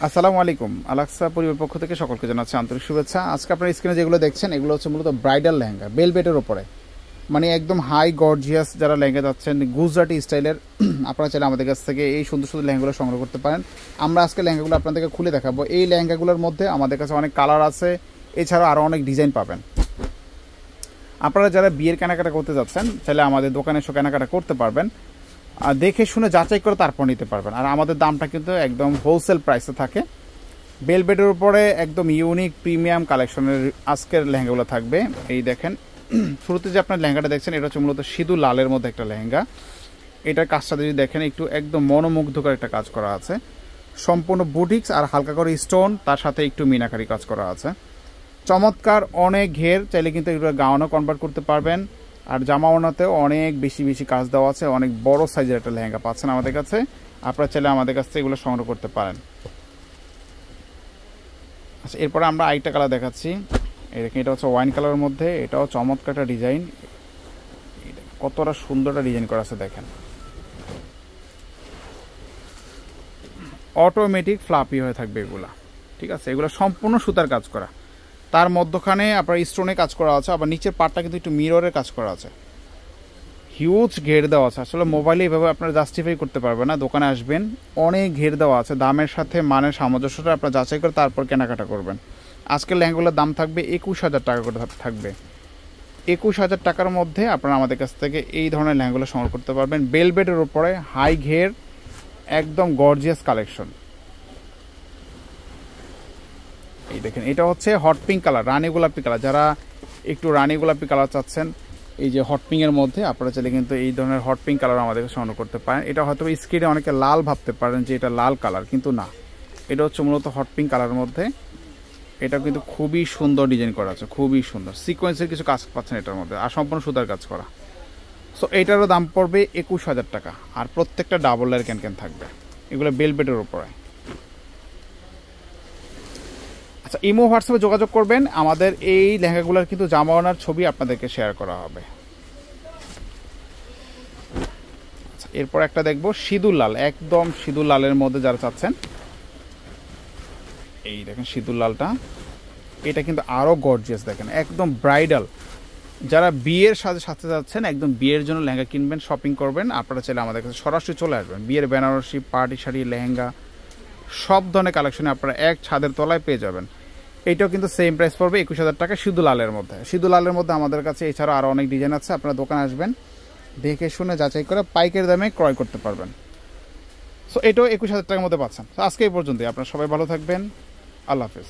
আসসালামু আলাইকুম। আলাক্সা পরিবার পক্ষ থেকে সকলকে জানাচ্ছি আন্তরিক শুভেচ্ছা। আজকে আপনারা স্ক্রিনে যেগুলো দেখছেন এগুলো হচ্ছে মূলত ব্রাইডাল লেহেঙ্গা, বেলভেটের উপরে, মানে একদম হাই গর্জিয়াস যারা লেহেঙ্গা যাচ্ছেন গুজরাটি স্টাইলের আপনারা চাইলে আমাদের কাছ থেকে এই সুন্দর সুন্দর লেহেঙ্গাগুলো সংগ্রহ করতে পারেন। আমরা আজকে লেহেঙ্গাগুলো আপনাদেরকে খুলে দেখাবো। এই লেহেঙ্গাগুলোর মধ্যে আমাদের কাছে অনেক কালার আছে, এছাড়াও আরও অনেক ডিজাইন পাবেন। আপনারা যারা বিয়ের কেনাকাটা করতে যাচ্ছেন চাইলে আমাদের দোকানে এসে কেনাকাটা করতে পারবেন, দেখে শুনে যাচাই করে তারপর নিতে পারবেন। আর আমাদের দামটা কিন্তু একদম হোলসেল প্রাইসে থাকে। বেলভেটের উপরে একদম ইউনিক প্রিমিয়াম কালেকশনের আজকের লেহেঙ্গাগুলো থাকবে। এই দেখেন, শুরুতে যে আপনার লেহেঙ্গাটা দেখছেন এটা হচ্ছে মূলত সিঁদুর লালের মধ্যে একটা লেহেঙ্গা। এটার কাজটা যদি দেখেন একটু একদম মনোমুগ্ধকর একটা কাজ করা আছে, সম্পূর্ণ বুটিক্স আর হালকা করে স্টোন, তার সাথে একটু মিনাকারি কাজ করা আছে। চমৎকার, অনেক ঘের, চাইলে কিন্তু এগুলো গাউনও কনভার্ট করতে পারবেন। আর জামা ওড়নাতেও অনেক বেশি বেশি কাজ দেওয়া আছে, অনেক বড় সাইজের একটা লেহেঙ্গা পাচ্ছেন আমাদের কাছে। আপনারা চাইলে আমাদের কাছ থেকে এগুলো সংগ্রহ করতে পারেন। আচ্ছা, এরপরে আমরা আরেকটা কালার দেখাচ্ছি। এই দেখেন, এটা হচ্ছে ওয়াইন কালারের মধ্যে, এটাও চমৎকার একটা ডিজাইন। কতটা সুন্দর একটা ডিজাইন করা আছে দেখেন, অটোমেটিক ফ্লাপি হয়ে থাকবে এগুলা। ঠিক আছে, এগুলো সম্পূর্ণ সুতার কাজ করা, তার মধ্যখানে আপনার স্টোনে কাজ করা আছে, আবার নিচের পাটটা কিন্তু একটু মিররের কাজ করা আছে। হিউজ ঘের দেওয়া আছে, আসলে মোবাইলে এইভাবে আপনারা জাস্টিফাই করতে পারবেন না। দোকানে আসবেন, অনেক ঘের দেওয়া আছে, দামের সাথে মানের সামঞ্জস্যটা আপনারা যাচাই করে তারপর কেনাকাটা করবেন। আজকের লেহেঙ্গাগুলোর দাম থাকবে 21,000 টাকা করে থাকবে। 21,000 টাকার মধ্যে আপনারা আমাদের কাছ থেকে এই ধরনের লেহেঙ্গাগুলো সংগ্রহ করতে পারবেন। বেলভেটের উপরে হাই ঘের, একদম গর্জিয়াস কালেকশন। এই দেখেন, এটা হচ্ছে হট পিঙ্ক কালার, রানী গোলাপি কালার। যারা একটু রানী গোলাপি কালার চাচ্ছেন, এই যে হট পিঙ্কের মধ্যে, আপনারা চাইলে কিন্তু এই ধরনের হট পিঙ্ক কালার আমাদেরকে সংগ্রহ করতে পারেন। এটা হয়তো স্ক্রিনে অনেকে লাল ভাবতে পারেন যে এটা লাল কালার, কিন্তু না, এটা হচ্ছে মূলত হট পিঙ্ক কালারের মধ্যে। এটা কিন্তু খুবই সুন্দর ডিজাইন করা আছে, খুবই সুন্দর সিকোয়েন্সের কিছু কাজ পাচ্ছেন এটার মধ্যে, আর সম্পূর্ণ সুতার কাজ করা। সো এটারও দাম পড়বে 21,000 টাকা, আর প্রত্যেকটা ডাবল লেয়ার ক্যান থাকবে। এগুলো বেলভেটের উপরে। আচ্ছা, ইমো হোয়াটসঅ্যাপে যোগাযোগ করবেন, আমাদের এই লেহেঙ্গাগুলোর কিন্তু জামা ওড়নার ছবি আপনাদেরকে শেয়ার করা হবে। আচ্ছা, এরপর একটা দেখবো সিঁদুর লাল, একদম সিঁদুর লালের মধ্যে যারা চাচ্ছেন, এই দেখেন সিঁদুর লালটা, এটা কিন্তু আরও গর্জিয়াস। দেখেন, একদম ব্রাইডাল, যারা বিয়ের সাথে সাথে যাচ্ছেন, একদম বিয়ের জন্য লেহেঙ্গা কিনবেন, শপিং করবেন, আপনারা চাইলে আমাদের কাছে সরাসরি চলে আসবেন। বিয়ের বেনারসি, পার্টি শাড়ি, লেহেঙ্গা, সব ধরনের কালেকশনে আপনারা এক ছাদের তলায় পেয়ে যাবেন। এইটাও কিন্তু সেম প্রাইস পড়বে 21,000 টাকা সিঁদুর লালের মধ্যে। সিঁদুর লালের মধ্যে আমাদের কাছে এছাড়াও আরও অনেক ডিজাইন আছে, আপনারা দোকানে আসবেন, দেখে শুনে যাচাই করে পাইকারি দামে ক্রয় করতে পারবেন। সো এটাও 21,000 টাকার মধ্যে পাচ্ছেন। তো আজকে এই পর্যন্তই, আপনারা সবাই ভালো থাকবেন, আল্লাহ হাফেজ।